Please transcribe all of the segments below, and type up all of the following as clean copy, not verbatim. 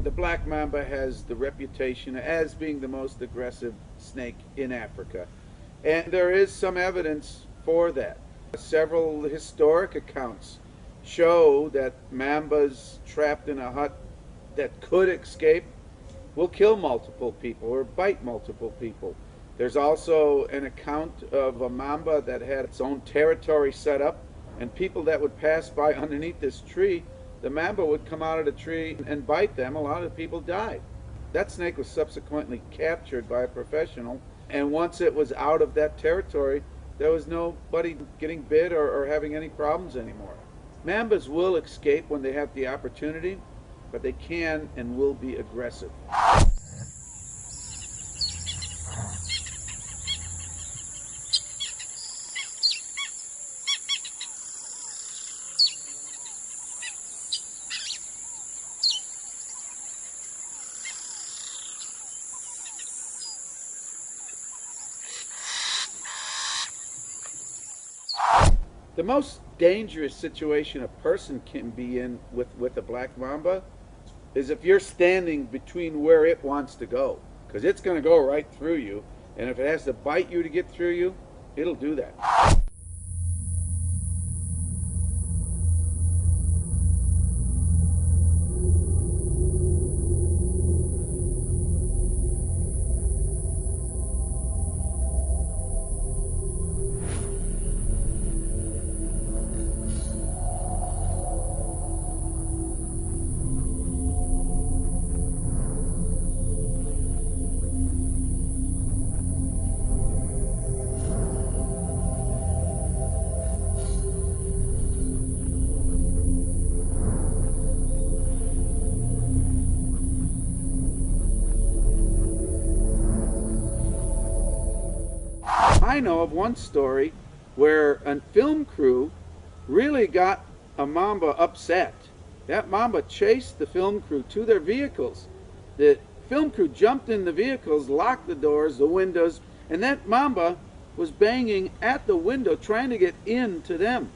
The black mamba has the reputation as being the most aggressive snake in Africa. And there is some evidence for that. Several historic accounts show that mambas trapped in a hut that could escape will kill multiple people or bite multiple people. There's also an account of a mamba that had its own territory set up, and people that would pass by underneath this tree, the mamba would come out of the tree and bite them. A lot of people died. That snake was subsequently captured by a professional, and once it was out of that territory, there was nobody getting bit or having any problems anymore. Mambas will escape when they have the opportunity, but they can and will be aggressive. The most dangerous situation a person can be in with a black mamba is if you're standing between where it wants to go, because it's going to go right through you, and if it has to bite you to get through you, it'll do that. I know of one story where a film crew really got a mamba upset. That mamba chased the film crew to their vehicles. The film crew jumped in the vehicles, locked the doors, the windows, and that mamba was banging at the window trying to get into them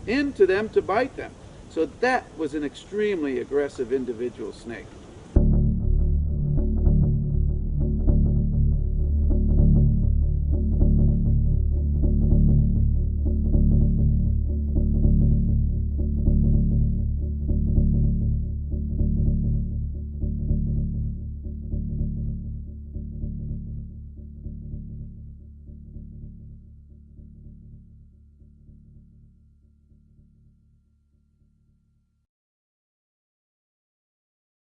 to bite them. So that was an extremely aggressive individual snake.